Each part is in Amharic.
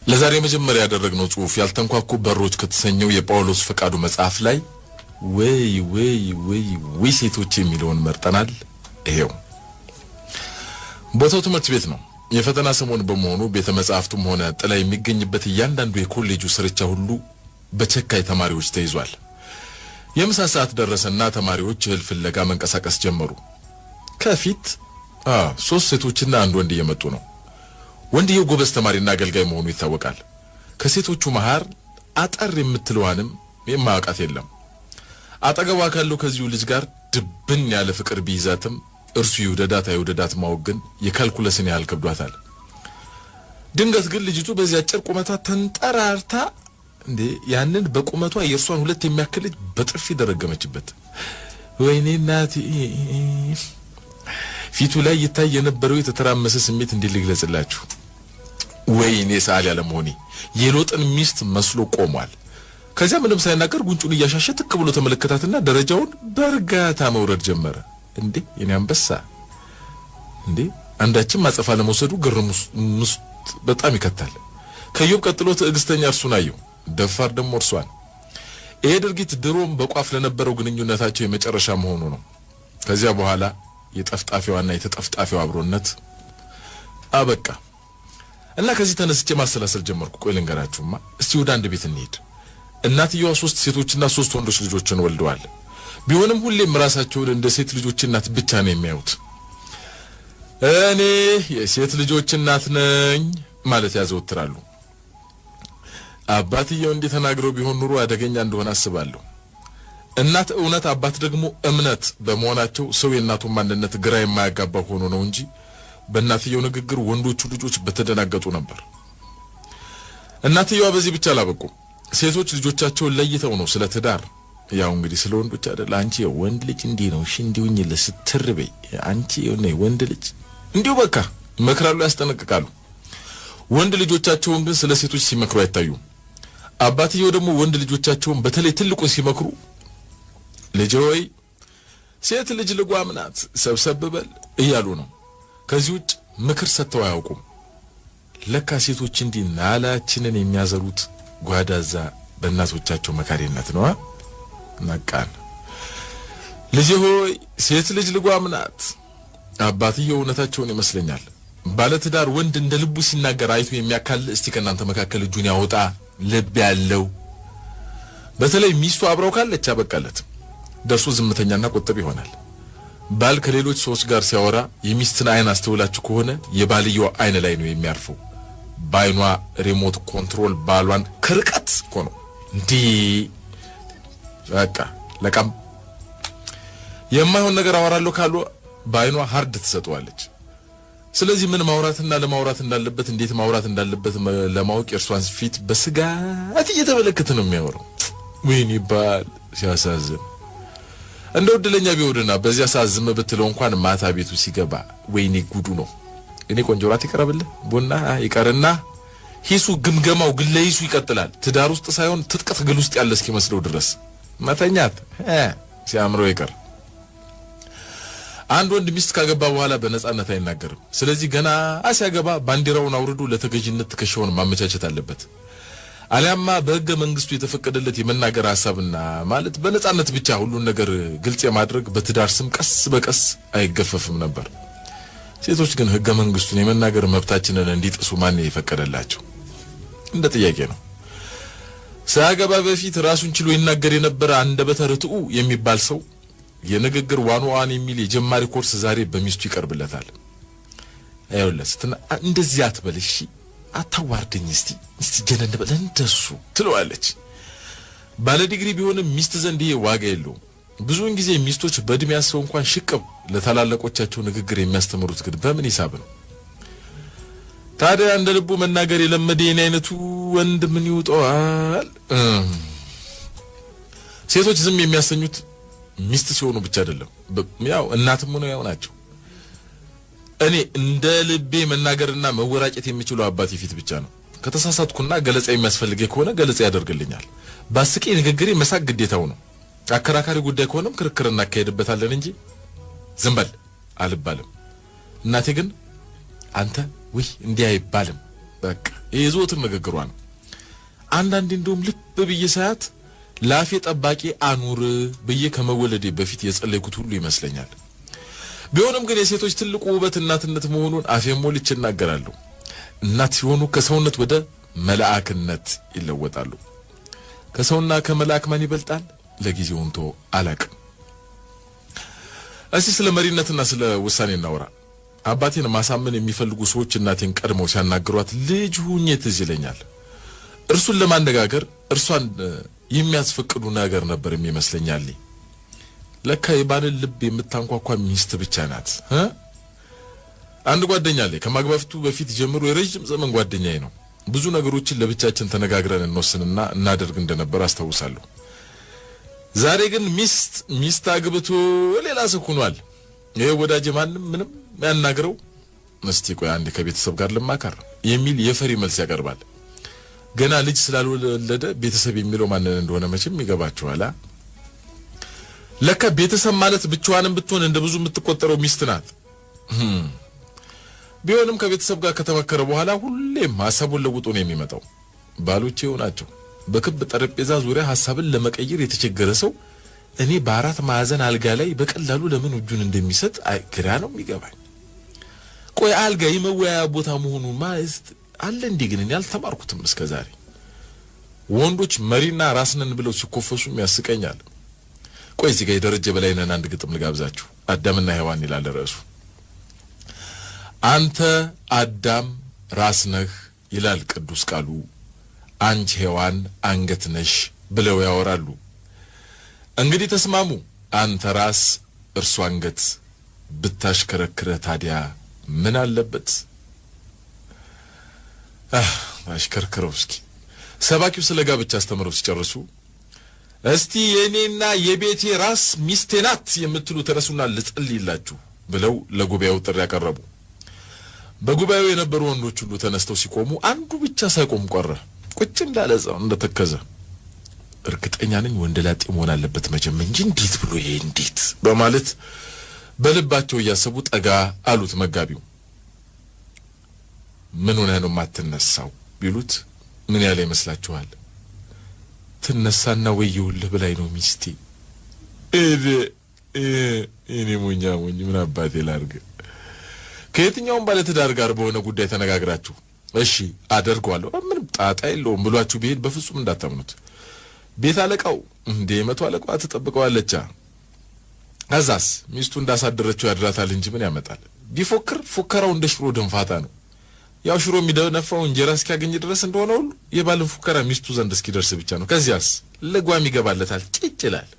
ለዛሬ መጀመሪያ ያደረግነው ጽሑፍ ያልተንኳኩ በሮች ከተሰኘው የጳውሎስ ፈቃዱ መጽሐፍ ላይ ወይ ሴቶች የሚለውን መርጠናል። ይሄው ቦታው ትምህርት ቤት ነው። የፈተና ሰሞን በመሆኑ ቤተ መጻሕፍቱም ሆነ ጥላ የሚገኝበት እያንዳንዱ የኮሌጁ ስርቻ ሁሉ በቸካይ ተማሪዎች ተይዟል። የምሳ ሰዓት ደረሰና ተማሪዎች እህል ፍለጋ መንቀሳቀስ ጀመሩ። ከፊት 3 ሴቶችና አንድ ወንድ እየመጡ ነው። ወንድየው ጎበዝ ተማሪና አገልጋይ መሆኑ ይታወቃል። ከሴቶቹ መሃል አጠር የምትለዋንም የማያውቃት የለም። አጠገቧ ካለው ከዚሁ ልጅ ጋር ድብን ያለ ፍቅር ቢይዛትም እርሱ ይውደዳት አይውደዳት ማወቅ ግን የካልኩለስን ያህል ከብዷታል። ድንገት ግን ልጅቱ በዚያ አጭር ቁመቷ ተንጠራርታ ያንን በቁመቷ የእርሷን 2 የሚያክል ልጅ በጥፊ ደረገመችበት። ወይኔ እናቴ! ፊቱ ላይ ይታይ የነበረው የተተራመሰ ስሜት እንዴት ልግለጽላችሁ? ወይኔ ሳል ያለ መሆኔ የሎጥን ሚስት መስሎ ቆሟል። ከዚያ ምንም ሳይናገር ጉንጩን እያሻሸ ትክ ብሎ ተመለከታትና ደረጃውን በእርጋታ መውረድ ጀመረ። የኔ አንበሳ! አንዳችም ማጸፋ ለመውሰዱ ግርም ውስጥ በጣም ይከታል። ከዮብ ቀጥሎ ትዕግስተኛ እርሱን አየው፣ ደፋር ደግሞ እርሷን። ይሄ ድርጊት ድሮም በቋፍ ለነበረው ግንኙነታቸው የመጨረሻ መሆኑ ነው። ከዚያ በኋላ የጠፍጣፊዋና የተጠፍጣፊው አብሮነት አበቃ እና ከዚህ ተነስቼ ማሰላሰል ጀመርኩ። ቆይ ልንገራችሁማ፣ እስቲ ወደ አንድ ቤት እንሂድ። እናትየዋ 3 ሴቶችና 3 ወንዶች ልጆችን ወልደዋል። ቢሆንም ሁሌም ራሳቸውን እንደ ሴት ልጆች እናት ብቻ ነው የሚያዩት። እኔ የሴት ልጆች እናት ነኝ ማለት ያዘወትራሉ። አባትየው እንዲህ ተናግረው ቢሆን ኑሮ አደገኛ እንደሆነ አስባለሁ። እናት እውነት አባት ደግሞ እምነት በመሆናቸው ሰው የእናቱን ማንነት ግራ የማያጋባ ሆኖ ነው እንጂ በእናትየው ንግግር ወንዶቹ ልጆች በተደናገጡ ነበር። እናትየዋ በዚህ ብቻ አላበቁም። ሴቶች ልጆቻቸውን ለይተው ነው ስለ ትዳር፣ ያው እንግዲህ ስለ ወንዶች አይደል፣ አንቺ ወንድ ልጅ እንዲህ ነው እንዲውኝ ለስትርበይ አንቺ ወንድ ልጅ እንዲው በቃ መክራሉ፣ ያስጠነቅቃሉ። ወንድ ልጆቻቸውን ግን ስለ ሴቶች ሲመክሩ አይታዩም። አባትየው ደግሞ ወንድ ልጆቻቸውን በተለይ ትልቁን ሲመክሩ ልጅ ሆይ ሴት ልጅ ልጓም ናት ሰብሰብ በል እያሉ ነው። ከዚህ ውጭ ምክር ሰጥተው አያውቁም። ለካ ሴቶች እንዲህ ናላችንን የሚያዘሩት ጓዳዛ በእናቶቻቸው መካሪነት ነው። ነቃን። ልጅ ሆይ ሴት ልጅ ልጓም ናት። አባትየው እውነታቸውን ይመስለኛል። ባለትዳር ወንድ እንደ ልቡ ሲናገር አይቶ የሚያካል እስቲ ከናንተ መካከል እጁን ያወጣ ልብ ያለው። በተለይ ሚስቱ አብረው ካለች አበቃለት። ደርሶ ዝምተኛና ቁጥብ ይሆናል። ባል ከሌሎች ሰዎች ጋር ሲያወራ የሚስትን አይን አስተውላችሁ ከሆነ የባልየው አይን ላይ ነው የሚያርፈው። ባይኗ ሪሞት ኮንትሮል ባሏን ከርቀት እኮ ነው በቃ ለቀም የማይሆን ነገር አወራለሁ ካሉ ባይኗ ሃርድ ትሰጠዋለች። ስለዚህ ምን ማውራትና ለማውራት እንዳለበት እንዴት ማውራት እንዳለበት ለማወቅ የእርሷን ፊት በስጋት እየተመለከተ ነው የሚያወራው። ወይኔ ባል ሲያሳዝን! እንደው እድለኛ ቢሆንና በዚያ ሰዓት ዝም ብትለው እንኳን ማታ ቤቱ ሲገባ ወይኔ ጉዱ ነው። እኔ ቆንጆራት ይቀርብልህ ቡና ይቀርና ሂሱ ግምገማው ግለይሱ ይቀጥላል። ትዳር ውስጥ ሳይሆን ትጥቅ ትግል ውስጥ ያለ እስኪመስለው ድረስ መተኛት ሲያምረው ይቀር። አንድ ወንድ ሚስት ካገባ በኋላ በነጻነት አይናገርም። ስለዚህ ገና ሲያገባ ባንዲራውን አውርዶ ለተገዥነት ትከሻውን ማመቻቸት አለበት። አሊያማ በሕገ መንግስቱ የተፈቀደለት የመናገር ሐሳብና ማለት በነጻነት ብቻ ሁሉን ነገር ግልጽ የማድረግ በትዳር ስም ቀስ በቀስ አይገፈፍም ነበር። ሴቶች ግን ሕገ መንግስቱን የመናገር መብታችንን እንዲጥሱ ማን የፈቀደላቸው? እንደ ጥያቄ ነው። ሳያገባ በፊት ራሱን ችሎ ይናገር የነበረ አንደበተ ርቱዕ የሚባል ሰው የንግግር ዋን የሚል የጀማሪ ኮርስ ዛሬ በሚስቱ ይቀርብለታል። አይወለስትና እንደዚህ አትበልሽ፣ አታዋርደኝ፣ እስቲ ጀነን በል እንደሱ ትለዋለች። ባለ ዲግሪ ቢሆንም ሚስት ዘንድ ይሄ ዋጋ የለውም። ብዙውን ጊዜ ሚስቶች በእድሜ ያሰው እንኳን ሽቅብ ለታላላቆቻቸው ንግግር የሚያስተምሩት ግን በምን ሂሳብ ነው? ታዲያ እንደ ልቡ መናገር የለመደ የኔ አይነቱ ወንድ ምን ይውጣል? ሴቶች ዝም የሚያሰኙት ሚስት ሲሆኑ ብቻ አይደለም፣ ያው እናትም ሆነው ያው ናቸው። እኔ እንደ ልቤ መናገርና መወራጨት የሚችለው አባቴ ፊት ብቻ ነው። ከተሳሳትኩና ገለጻ የሚያስፈልገኝ ከሆነ ገለጻ ያደርግልኛል። ባስቂ ንግግሬ መሳቅ ግዴታው ነው። አከራካሪ ጉዳይ ከሆነም ክርክር እናካሄድበታለን እንጂ ዝም በል አልባልም። እናቴ ግን አንተ ወይ እንዲህ አይባልም በቃ የዘወትር ንግግሯ ነው። አንዳንዴ እንደውም ልብ ብዬ ሳያት ላፌ ጠባቂ አኑር ብዬ ከመወለዴ በፊት የጸለይኩት ሁሉ ይመስለኛል። ቢሆንም ግን የሴቶች ትልቁ ውበት እናትነት መሆኑን አፌን ሞልቼ እናገራለሁ። እናት ሲሆኑ ከሰውነት ወደ መላእክነት ይለወጣሉ። ከሰውና ከመላእክ ማን ይበልጣል? ለጊዜው እንቶ አላቅም። እስቲ ስለ መሪነትና ስለ ውሳኔ እናውራ። አባቴን ማሳመን የሚፈልጉ ሰዎች እናቴን ቀድመው ሲያናግሯት ልጅ ሁኜ ትዝ ይለኛል። እርሱን ለማነጋገር እርሷን የሚያስፈቅዱ ነገር ነበር የሚመስለኛል። ለካ የባልን ልብ የምታንኳኳ ሚስት ብቻ ናት። አንድ ጓደኛ አለኝ ከማግባቱ በፊት ጀምሮ የረጅም ዘመን ጓደኛዬ ነው። ብዙ ነገሮችን ለብቻችን ተነጋግረን እንወስንና እናደርግ እንደነበር አስታውሳለሁ። ዛሬ ግን ሚስት አግብቶ ሌላ ሰው ሆኗል። ይሄ ወዳጄ ማንም ምንም ያናግረው እስቲ ቆይ አንዴ ከቤተሰብ ጋር ልማከር የሚል የፈሪ መልስ ያቀርባል። ገና ልጅ ስላልወለደ ቤተሰብ የሚለው ማንን እንደሆነ መቼም ይገባችኋል። ለካ ቤተሰብ ማለት ብቻዋንም ብትሆን እንደብዙ የምትቆጠረው ሚስት ናት። ቢሆንም ከቤተሰብ ጋር ከተመከረ በኋላ ሁሌም ሐሳቡን ለውጦ ነው የሚመጣው። ባሎቼ ናቸው በክብ ጠረጴዛ ዙሪያ ሐሳብን ለመቀየር የተቸገረ ሰው እኔ በአራት ማዕዘን አልጋ ላይ በቀላሉ ለምን እጁን እንደሚሰጥ ግራ ነው የሚገባኝ። ቆይ አልጋ የመወያያ ቦታ መሆኑን ማለት አለ እንዴ? ግን እኔ አልተማርኩትም እስከዛሬ። ወንዶች መሪና ራስነን ብለው ሲኮፈሱም ያስቀኛል። ቆይ እዚህ ጋር የደረጀ በላይነን አንድ ግጥም ልጋብዛችሁ። አዳምና ሔዋን ይላል ርዕሱ። አንተ አዳም ራስ ነህ ይላል ቅዱስ ቃሉ፣ አንቺ ሔዋን አንገት ነሽ ብለው ያወራሉ። እንግዲህ ተስማሙ። አንተ ራስ እርሱ አንገት ብታሽከረክረ ታዲያ ምን አለበት? አሽከርክረው እስኪ። ሰባኪው ስለ ጋብቻ አስተምረው ሲጨርሱ እስቲ የኔና የቤቴ ራስ ሚስቴ ናት የምትሉ ተነሱና ልጸልይላችሁ ብለው ለጉባኤው ጥሪ ያቀረቡ። በጉባኤው የነበሩ ወንዶች ሁሉ ተነስተው ሲቆሙ አንዱ ብቻ ሳይቆም ቀረ። ቁጭ እንዳለዛው እንደተከዘ። እርግጠኛ ነኝ ወንደላጤ መሆን አለበት መቼም እንጂ እንዴት ብሎ ይሄ እንዴት በማለት በልባቸው እያሰቡ ጠጋ አሉት መጋቢው። ምን ሆነ ነው ማትነሳው ቢሉት ምን ያለ ይመስላችኋል? ትነሳና ወይውልህ ብላይ ነው ሚስቴ። እኔ ሞኝ ምን አባቴ ላርግ? ከየትኛውም ባለትዳር ጋር በሆነ ጉዳይ ተነጋግራችሁ እሺ አደርጋለሁ ምንም ጣጣ የለውም ብሏችሁ ቢሄድ በፍጹም እንዳታምኑት። ቤት አለቃው እንደ መቶ አለቃው ተጠብቀዋለች። አዛስ ሚስቱ እንዳሳደረችው ያድራታል እንጂ ምን ያመጣል? ቢፎክር ፉከራው እንደ ሽሮ ደንፋታ ነው። ያው ሽሮ የሚደነፋው እንጀራ እስኪያገኝ ድረስ እንደሆነ ሁሉ የባልን ፉከራ ሚስቱ ዘንድ እስኪደርስ ብቻ ነው። ከዚያስ ለጓም ይገባለታል፣ ጭጭላል።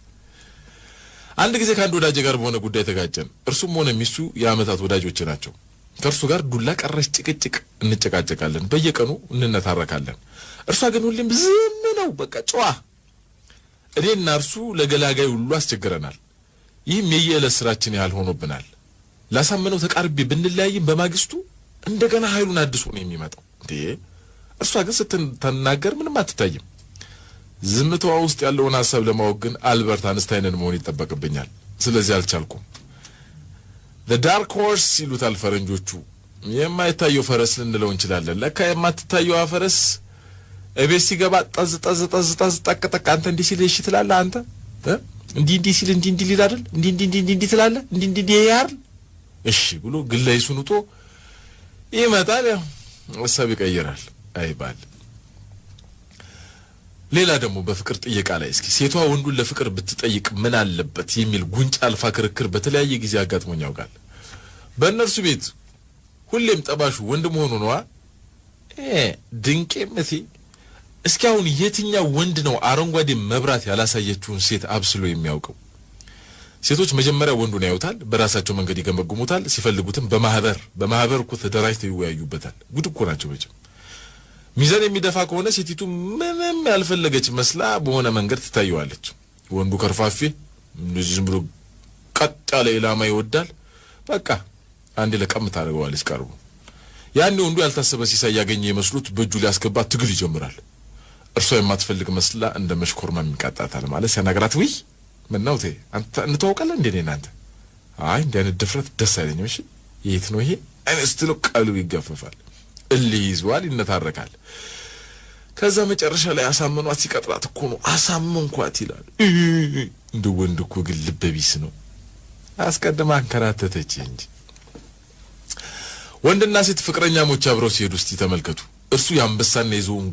አንድ ጊዜ ከአንድ ወዳጄ ጋር በሆነ ጉዳይ ተጋጨን። እርሱም ሆነ ሚስቱ የዓመታት ወዳጆች ናቸው። ከእርሱ ጋር ዱላ ቀረሽ ጭቅጭቅ እንጨቃጨቃለን፣ በየቀኑ እንነታረካለን። እርሷ ግን ሁሌም ዝም ነው፣ በቃ ጨዋ። እኔና እርሱ ለገላጋይ ሁሉ አስቸግረናል። ይህም የየዕለት ስራችን ያህል ሆኖብናል። ላሳመነው ተቃርቤ ብንለያይም በማግስቱ እንደገና ኃይሉን አድሶ ነው የሚመጣው። እርሷ ግን ስትናገር ምንም አትታይም። ዝምታዋ ውስጥ ያለውን ሐሳብ ለማወቅ ግን አልበርት አንስታይንን መሆን ይጠበቅብኛል። ስለዚህ አልቻልኩም። the dark horse ይሉታል ፈረንጆቹ። የማይታየው ፈረስ ልንለው እንችላለን። ለካ የማትታየው ፈረስ እቤት ሲገባ ጠዝ ጠዝ ጠዝ ጠዝ ጠቅጠቅ አንተ እንዲህ ሲል እሺ ትላለህ። አንተ እንዲህ ሲል እንዲህ ሊል አይደል? እንዲህ ትላለህ። እንዲህ ያር እሺ ብሎ ግላይሱን ውጦ ይመጣል። ያው ሐሳብ ይቀየራል አይባል። ሌላ ደግሞ በፍቅር ጥየቃ ላይ እስኪ ሴቷ ወንዱን ለፍቅር ብትጠይቅ ምን አለበት የሚል ጉንጭ አልፋ ክርክር በተለያየ ጊዜ አጋጥሞኝ ያውቃል። በእነርሱ ቤት ሁሌም ጠባሹ ወንድ መሆኑ ነው። ድንቄ መቴ እስኪ አሁን የትኛው ወንድ ነው አረንጓዴ መብራት ያላሳየችውን ሴት አብስሎ የሚያውቀው? ሴቶች መጀመሪያ ወንዱን ያዩታል፣ በራሳቸው መንገድ ይገመግሙታል። ሲፈልጉትም በማህበር እኮ ተደራጅተው ይወያዩበታል። ጉድ እኮ ናቸው መቼም። ሚዛን የሚደፋ ከሆነ ሴቲቱ ምንም ያልፈለገች መስላ በሆነ መንገድ ትታየዋለች። ወንዱ ከርፋፌ እንደዚህ ዝም ብሎ ቀጥ ያለ ኢላማ ይወዳል። በቃ አንዴ ለቀም ታደርገዋለች ቀርቡ። ያኔ ወንዱ ያልታሰበ ሲሳይ ያገኘ ይመስሉት በእጁ ሊያስገባ ትግል ይጀምራል። እርሷ የማትፈልግ መስላ እንደ መሽኮርማ የሚቃጣታል ማለት ሲያናገራት ወይ ምን ነው አንተ እንተዋወቃለን እንዴ እናንተ? አይ እንደ አይነት ድፍረት ደስ አይለኝም። እሺ የት ነው ይሄ? አይነስትሎ ቃሉ ይገፈፋል። እልይዟል ይነታረካል ከዛ መጨረሻ ላይ አሳመኗት ሲቀጥራት እኮ ነው አሳመንኳት ይላል እንደ ወንድ እኮ ግን ልበቢስ ነው አስቀድማ አንከራተተች እንጂ ወንድና ሴት ፍቅረኛሞች አብረው ሲሄዱ እስቲ ተመልከቱ እርሱ ያንበሳና የዞን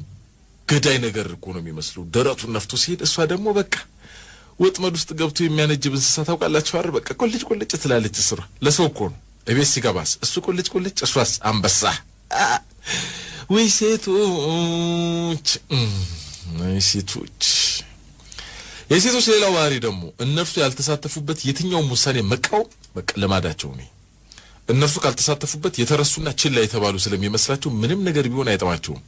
ገዳይ ነገር እኮ ነው የሚመስለው ደረቱን ነፍቶ ሲሄድ እሷ ደግሞ በቃ ወጥመድ ውስጥ ገብቶ የሚያነጅብ እንስሳ ታውቃላችሁ አይደል በቃ ቆልጭ ትላለች ስራ ለሰው እኮ ነው እቤት ሲገባስ እሱ ቆልጭ እሷስ አንበሳ ወይ ሴቶች የሴቶች ሌላው ባህሪ ደግሞ እነርሱ ያልተሳተፉበት የትኛውም ውሳኔ መቃወም በቃ ለማዳቸው ነው እነርሱ ካልተሳተፉበት የተረሱና ችላ የተባሉ ስለሚመስላቸው ምንም ነገር ቢሆን አይጠማቸውም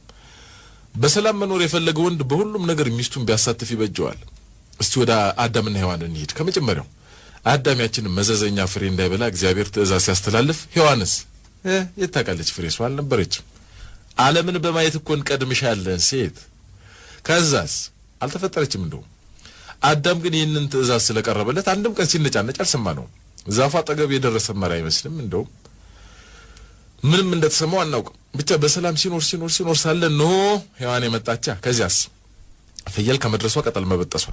በሰላም መኖር የፈለገ ወንድ በሁሉም ነገር ሚስቱን ቢያሳትፍ ይበጀዋል እስቲ ወደ አዳምና ሔዋን እንሂድ ከመጀመሪያው አዳም ያችን መዘዘኛ ፍሬ እንዳይበላ እግዚአብሔር ትእዛዝ ሲያስተላልፍ ሔዋንስ የታቃለች ፍሬ ሰው አልነበረችም ዓለምን በማየት እኮ እንቀድምሻለን ሴት ከዛስ አልተፈጠረችም እንደው አዳም ግን ይህንን ትእዛዝ ስለቀረበለት አንድም ቀን ሲነጫነጭ አልሰማነው ዛፋ አጠገብ የደረሰ መራ አይመስልም እንደው ምንም እንደተሰማው አናውቅም ብቻ በሰላም ሲኖር ሳለ ነው ሔዋን የመጣቻ ከዚያስ ፍየል ከመድረሷ ቀጠል መበጠሷ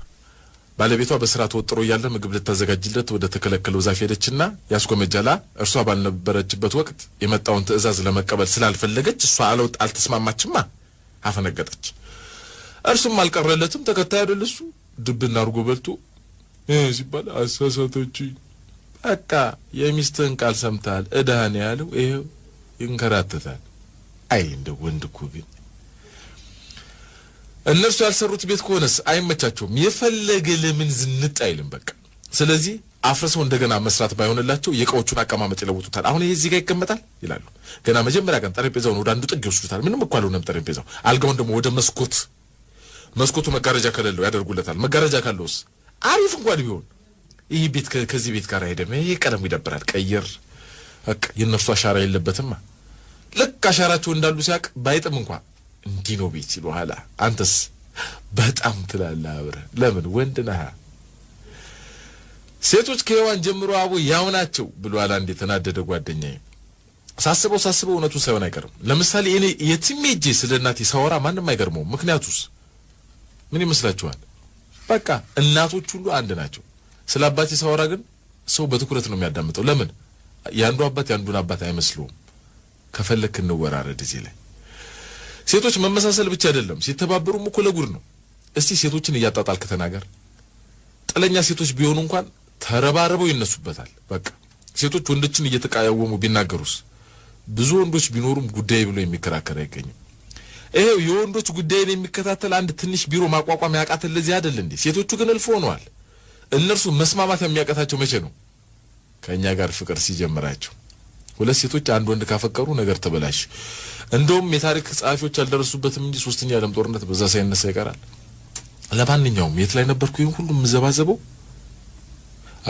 ባለቤቷ በስራ ተወጥሮ ያለ ምግብ ልታዘጋጅለት ወደ ተከለከለው ዛፍ ሄደችና ያስቆመጃላ እርሷ ባልነበረችበት ወቅት የመጣውን ትእዛዝ ለመቀበል ስላልፈለገች እሷ አልተስማማችማ አፈነገጠች እርሱም አልቀረለትም ተከታይ አይደልሱ ድብና አርጎ በልቶ ሲባል አሳሳተች በቃ የሚስትን ቃል ሰምታል እዳህን ያለው ይሄው ይንከራተታል አይ እንደ ወንድ እኮ ግን እነርሱ ያልሰሩት ቤት ከሆነስ አይመቻቸውም የፈለገ ለምን ዝንጥ አይልም በቃ ስለዚህ አፍርሰው እንደገና መስራት ባይሆንላቸው የቃዎቹን አቀማመጥ ይለውጡታል አሁን ይሄ እዚህ ጋር ይቀመጣል ይላሉ ገና መጀመሪያ ቀን ጠረጴዛውን ወደ አንዱ ጥግ ይወስዱታል ምንም እኮ አልሆነም ጠረጴዛው አልጋውን ደግሞ ወደ መስኮቱ መጋረጃ ከሌለው ያደርጉለታል መጋረጃ ካለውስ አሪፍ እንኳን ቢሆን ይሄ ቤት ከዚህ ቤት ጋር አይደለም ይሄ ቀለም ይደብራል ቀየር በቃ የነርሱ አሻራ የለበትም ለካ አሻራቸው እንዳሉ ሲያቅ ባይጥም እንኳን እንዲህ ነው ቤት ሲሉ ኋላ አንተስ በጣም ትላለህ አብረ ለምን ወንድ ነህ ሴቶች ከሔዋን ጀምሮ አቡ ያው ናቸው ብሏል አንድ የተናደደ ጓደኛዬ ሳስበው እውነቱ ሳይሆን አይቀርም ለምሳሌ እኔ የትሜጄ ስለናቴ ሳወራ ማንንም አይገርመው ምክንያቱስ ምን ይመስላችኋል በቃ እናቶች ሁሉ አንድ ናቸው ስለ አባቴ ሳወራ ግን ሰው በትኩረት ነው የሚያዳምጠው ለምን ያንዱ አባት ያንዱን አባት አይመስሉም ከፈለክ እንወራረድ እዚህ ላይ ሴቶች መመሳሰል ብቻ አይደለም ሲተባበሩም እኮ ለጉድ ነው እስቲ ሴቶችን እያጣጣልክ ተናገር ጥለኛ ሴቶች ቢሆኑ እንኳን ተረባረበው ይነሱበታል በቃ ሴቶች ወንዶችን እየተቃያወሙ ቢናገሩስ ብዙ ወንዶች ቢኖሩም ጉዳይ ብሎ የሚከራከር አይገኝም ይሄው የወንዶች ጉዳይን የሚከታተል አንድ ትንሽ ቢሮ ማቋቋም ያቃተል ለዚህ አይደል እንዴ ሴቶቹ ግን እልፍ ሆነዋል እነርሱ መስማማት የሚያቀታቸው መቼ ነው ከኛ ጋር ፍቅር ሲጀምራቸው ሁለት ሴቶች አንድ ወንድ ካፈቀሩ ነገር ተበላሽ እንደውም የታሪክ ጻፊዎች ያልደረሱበትም እንጂ ሶስተኛ ዓለም ጦርነት በዛ ሳይነሳ ይቀራል ለማንኛውም የት ላይ ነበርኩ ይሁን ሁሉ መዘባዘበው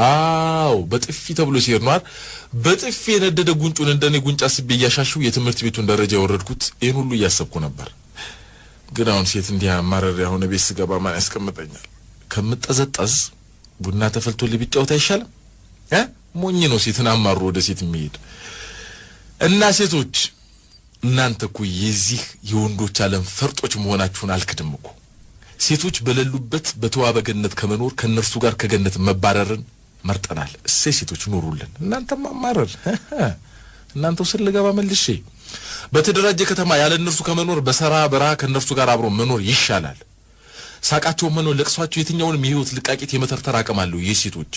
አው በጥፊ ተብሎ ሲሄድ ነው በጥፊ የነደደ ጉንጩን እንደኔ ጉንጫ ስብ ያሻሽው የትምህርት ቤቱን ደረጃ ወረድኩት ይሄን ሁሉ እያሰብኩ ነበር ግን አሁን ሴት እንዲያ ማረር ያሆነ ቤት ስገባ ማን ያስቀምጠኛል ከምጠዘጠዝ ቡና ተፈልቶ ሊብጫውታ አይሻልም ሞኝ ነው ሴትን አማሩ ወደ ሴት የሚሄድ እና ሴቶች እናንተ እኮ የዚህ የወንዶች ዓለም ፈርጦች መሆናችሁን አልክድም እኮ ሴቶች በሌሉበት በተዋበ ገነት ከመኖር ከነርሱ ጋር ከገነት መባረርን መርጠናል ሴቶች ኑሩልን እናንተም ማማረር እናንተው ስለገባ መልሼ በተደራጀ ከተማ ያለ እነርሱ ከመኖር በሰራ በራ ከነርሱ ጋር አብሮ መኖር ይሻላል ሳቃቸው መኖር ለቅሷቸው የትኛውንም የህይወት ልቃቂት የመተርተር አቅም አለው የሴቶች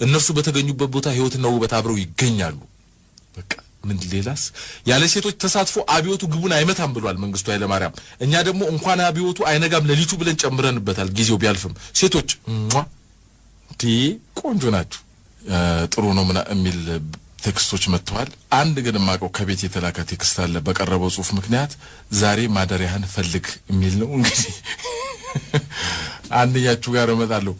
እነርሱ በተገኙበት ቦታ ህይወትና ውበት አብረው ይገኛሉ በቃ ምን ሌላስ ያለ ሴቶች ተሳትፎ አብዮቱ ግቡን አይመታም ብሏል መንግስቱ ኃይለ ማርያም እኛ ደግሞ እንኳን አብዮቱ አይነጋም ለሊቱ ብለን ጨምረንበታል ጊዜው ቢያልፍም ሴቶች ቆንጆ ናችሁ ጥሩ ነው ምና የሚል ቴክስቶች መጥተዋል አንድ ግን ማቀው ከቤት የተላከ ቴክስት አለ በቀረበው ጽሁፍ ምክንያት ዛሬ ማደሪያህን ፈልግ የሚል ነው እንግዲህ አንደኛችሁ ጋር እመጣለሁ